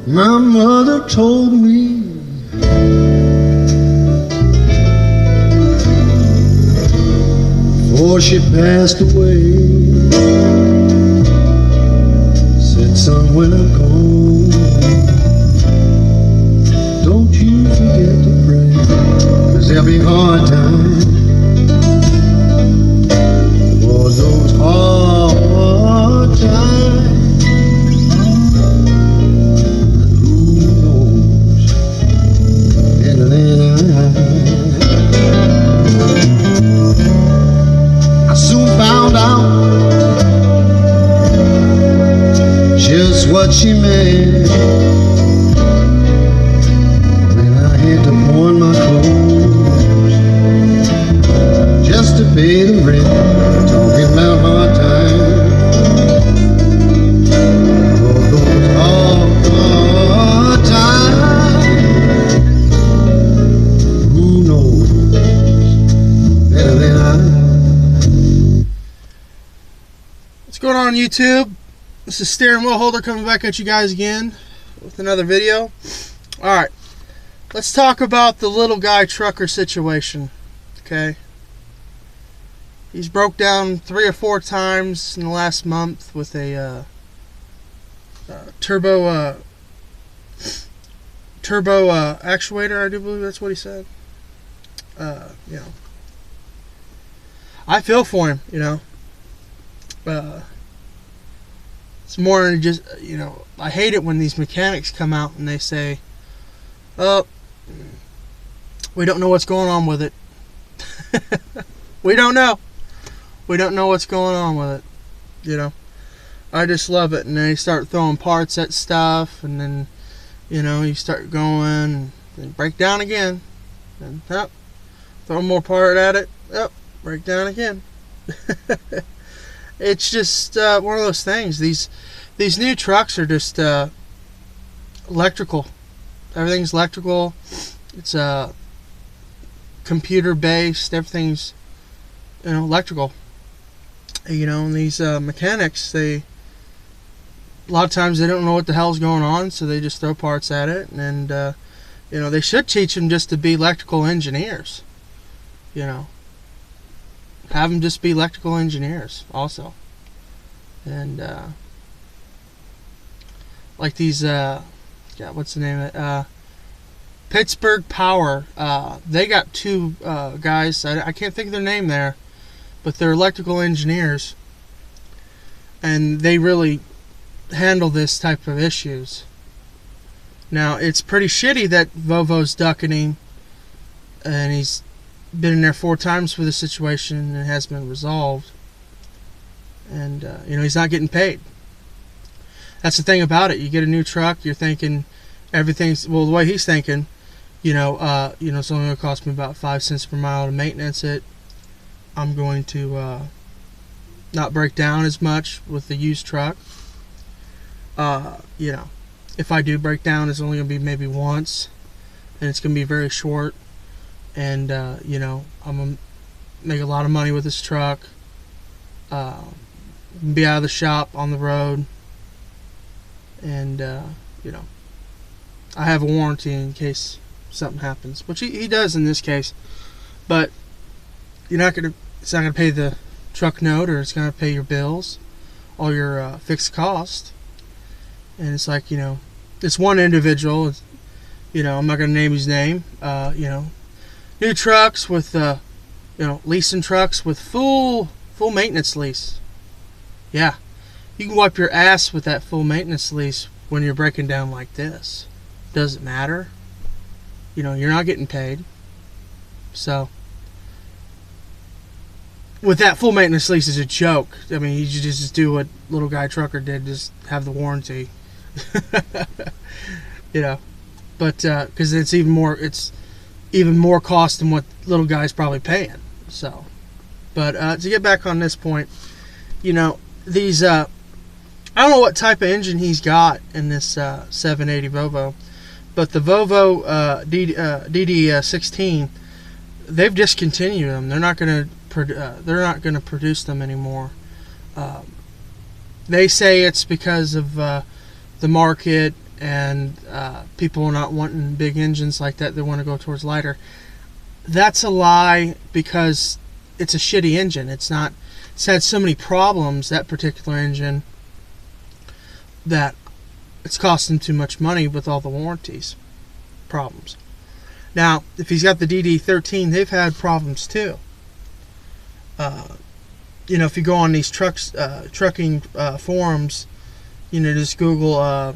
My mother told me before she passed away, said, son, when I'm gone, don't you forget to pray, 'cause there'll be hard times. For those hard times, who knows better than I soon found out just what she meant when I had to pawn my clothes just to pay the rent. Talking about hard times, oh, those hard times, who knows better than I. What's going on YouTube? This is Steering Wheel Holder coming back at you guys again with another video. Alright, let's talk about the little guy trucker situation. Okay, he's broke down 3 or 4 times in the last month with a turbo actuator. I do believe that's what he said. You know, I feel for him. You know, it's more than just, you know, I hate it when these mechanics come out and they say, "Oh, we don't know what's going on with it." We don't know. We don't know what's going on with it. You know, I just love it. And then you start throwing parts at stuff, and then, you know, you start going and then break down again, and throw more part at it, break down again. It's just one of those things. These new trucks are just electrical. Everything's electrical. It's computer based. Everything's, you know, electrical. You know, and these mechanics, a lot of times they don't know what the hell's going on, so they just throw parts at it. And you know, they should teach them just to be electrical engineers. You know, have them just be electrical engineers also. And like these what's the name of it, Pittsburgh Power, they got 2 guys, I can't think of their name there, but they're electrical engineers, and they really handle this type of issues. Now, it's pretty shitty that Volvo's ducking him, and he's been in there 4 times for the situation, and it has been resolved. And you know, he's not getting paid. That's the thing about it. You get a new truck, you're thinking everything's, well, the way he's thinking, you know, it's only going to cost me about 5 cents per mile to maintenance it. I'm going to not break down as much with the used truck. You know, if I do break down, it's only going to be maybe once, and it's going to be very short. And you know, I'm going to make a lot of money with this truck. Be out of the shop on the road. And you know, I have a warranty in case something happens, which he does in this case. But it's not gonna pay the truck note, or it's gonna pay your bills, all your fixed cost. And it's like, you know, this one individual, you know, I'm not gonna name his name, you know, new trucks with you know, leasing trucks with full maintenance lease. Yeah, you can wipe your ass with that full maintenance lease when you're breaking down like this. Doesn't matter. You know, you're not getting paid. So, with that full maintenance lease is a joke. I mean, you just do what little guy trucker did, just have the warranty. You know, but because it's even more cost than what little guy's probably paying. So, but to get back on this point, you know, these I don't know what type of engine he's got in this 780 Volvo, but the Volvo DD16, they've discontinued them. They're not going to produce them anymore. They say it's because of the market and people not wanting big engines like that, they want to go towards lighter. That's a lie, because it's a shitty engine. It's had so many problems, that particular engine, that it's costing too much money with all the warranties problems. Now, if he's got the DD13, they've had problems too. If you go on these trucking forums, just Google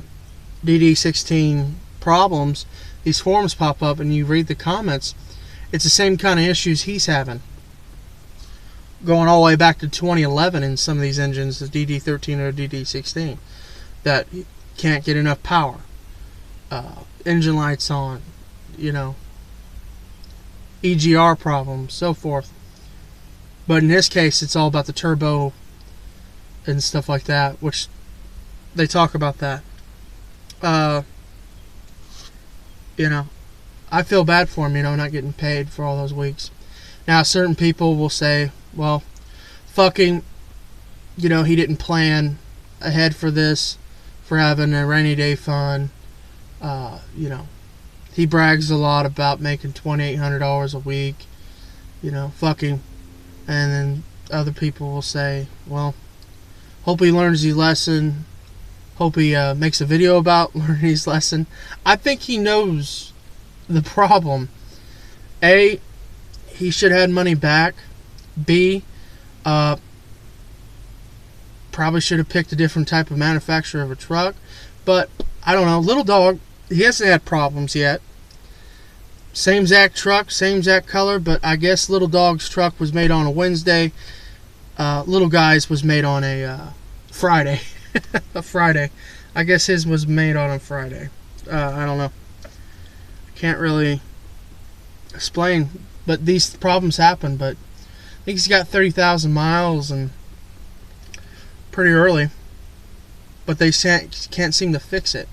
DD16 problems, these forums pop up and you read the comments. It's the same kind of issues he's having, going all the way back to 2011 in some of these engines, the DD13 or DD16, that can't get enough power, engine lights on, EGR problems, so forth. But in this case, it's all about the turbo and stuff like that, which they talk about that. I feel bad for him, not getting paid for all those weeks. Now, certain people will say, well, fuck him, he didn't plan ahead for this, for having a rainy day fund. He brags a lot about making $2,800 a week. Fuck him. And then other people will say, well, hope he learns his lesson. Hope he makes a video about learning his lesson. I think he knows the problem. A, he should have had money back. B, probably should have picked a different type of manufacturer of a truck. But, I don't know, Little Dog, he hasn't had problems yet. Same exact truck, same exact color, but I guess Little Dog's truck was made on a Wednesday. Little Guy's was made on a Friday. A Friday. I guess his was made on a Friday. I don't know. Can't really explain, but these problems happen. But I think he's got 30,000 miles and pretty early, but they can't seem to fix it.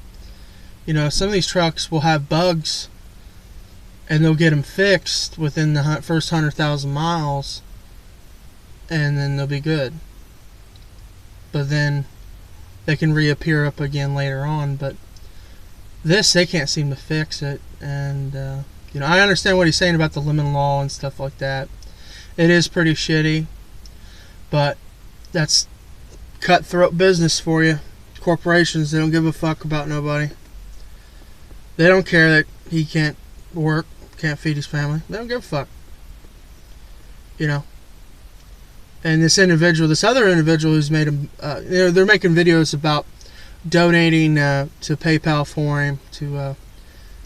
Some of these trucks will have bugs, and they'll get them fixed within the first 100,000 miles, and then they'll be good. But then they can reappear up again later on. But this, they can't seem to fix it. And I understand what he's saying about the lemon law and stuff like that. It is pretty shitty, but that's cutthroat business for you. Corporations, they don't give a fuck about nobody. They don't care that he can't work, can't feed his family. They don't give a fuck. And this other individual who's made him, they're making videos about donating to PayPal for him to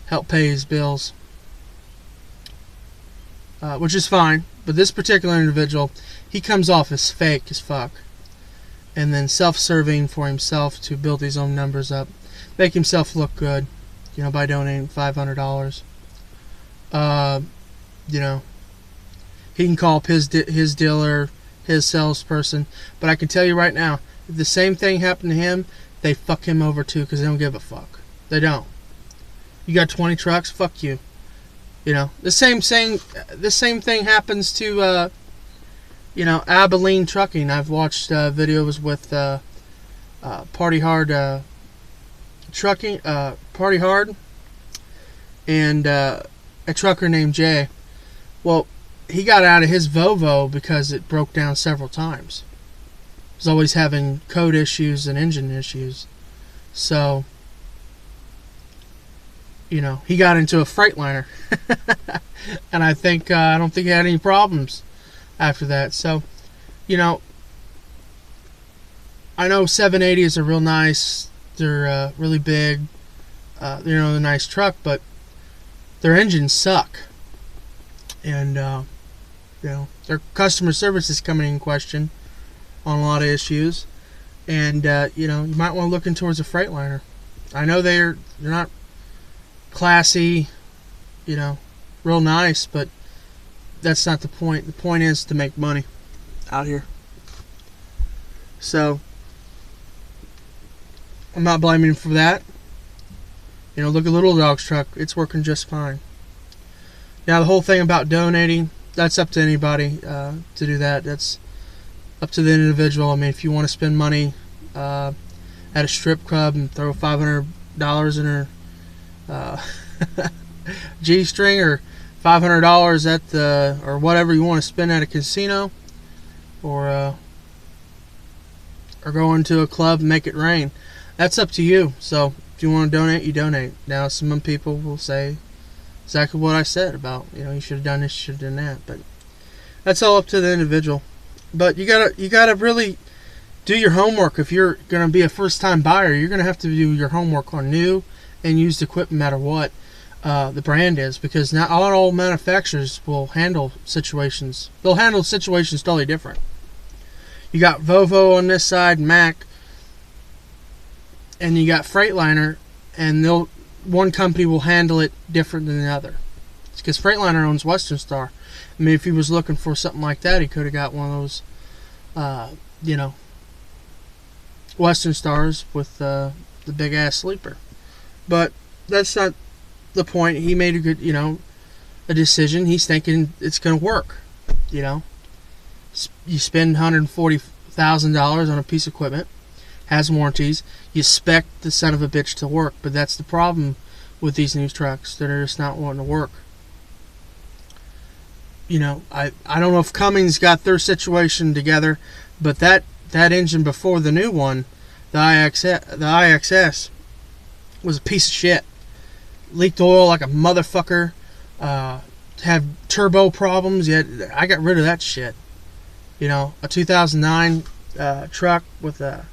help pay his bills, which is fine. But this particular individual, he comes off as fake as fuck, and then self-serving for himself to build his own numbers up, make himself look good, by donating $500. He can call up his dealer, his salesperson, but I can tell you right now, if the same thing happened to him, they fuck him over too, because they don't give a fuck. They don't. You got 20 trucks, fuck you. The same thing happens to Abilene Trucking. I've watched videos with Party Hard Trucking, Party Hard, and a trucker named Jay. Well, he got out of his Volvo because it broke down several times. He was always having code issues and engine issues. So, he got into a Freightliner. And I don't think he had any problems after that. So, I know 780s are real nice. They're really big. They're a nice truck, but their engines suck. And, their customer service is coming in question on a lot of issues. And, you might want to look in towards a Freightliner. I know they're not classy, real nice, but that's not the point. The point is to make money out here. So, I'm not blaming him for that. Look at Little Dog's truck. It's working just fine. Now, the whole thing about donating, that's up to anybody to do that. That's up to the individual. I mean, if you want to spend money at a strip club and throw $500 in her G-string, or $500 at the, or whatever you want to spend at a casino, or go into a club and make it rain. That's up to you. So if you want to donate, you donate. Now some people will say exactly what I said about, you should have done this, you should have done that, but that's all up to the individual. But you gotta really do your homework. If you're gonna be a first-time buyer, you're gonna have to do your homework on new and used equipment, no matter what the brand is, because not all manufacturers will handle situations. They'll handle situations totally different. You got Volvo on this side, Mack, and you got Freightliner, and one company will handle it different than the other. It's because Freightliner owns Western Star. I mean, if he was looking for something like that, he could have got one of those, Western Stars with the big ass sleeper. But that's not the point. He made a decision. He's thinking it's going to work. You spend $140,000 on a piece of equipment, has warranties. You spec the son of a bitch to work, but that's the problem with these new trucks. They're just not wanting to work. I don't know if Cummins got their situation together, but that engine before the new one, the IXS, was a piece of shit. Leaked oil like a motherfucker. Had turbo problems. I got rid of that shit. A 2009 truck with the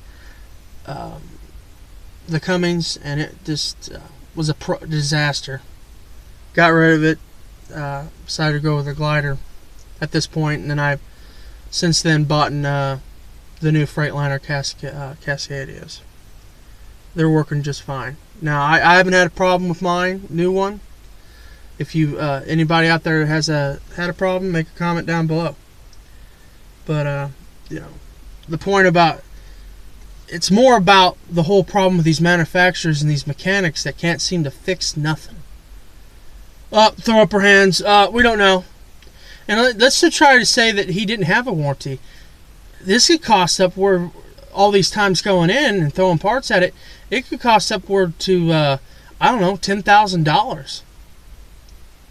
Cummins, and it just was a disaster. Got rid of it. Decided to go with a glider at this point, and then I've since then bought the new Freightliner Cascadias. They're working just fine. Now I haven't had a problem with mine new one. If you anybody out there has had a problem, make a comment down below. But the point about it's more about the whole problem with these manufacturers and these mechanics that can't seem to fix nothing. Throw up her hands. We don't know. And let's just try to say that he didn't have a warranty. This could cost upward, all these times going in and throwing parts at it, it could cost upward to, $10,000.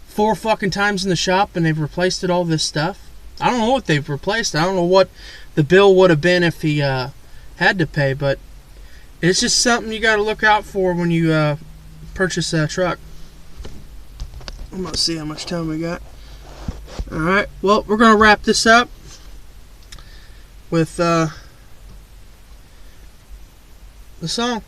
4 fucking times in the shop, and they've replaced it, all this stuff. I don't know what they've replaced. I don't know what the bill would have been if he had to pay, but it's just something you got to look out for when you purchase a truck. I'm going to see how much time we got. Alright, well, we're going to wrap this up with the song.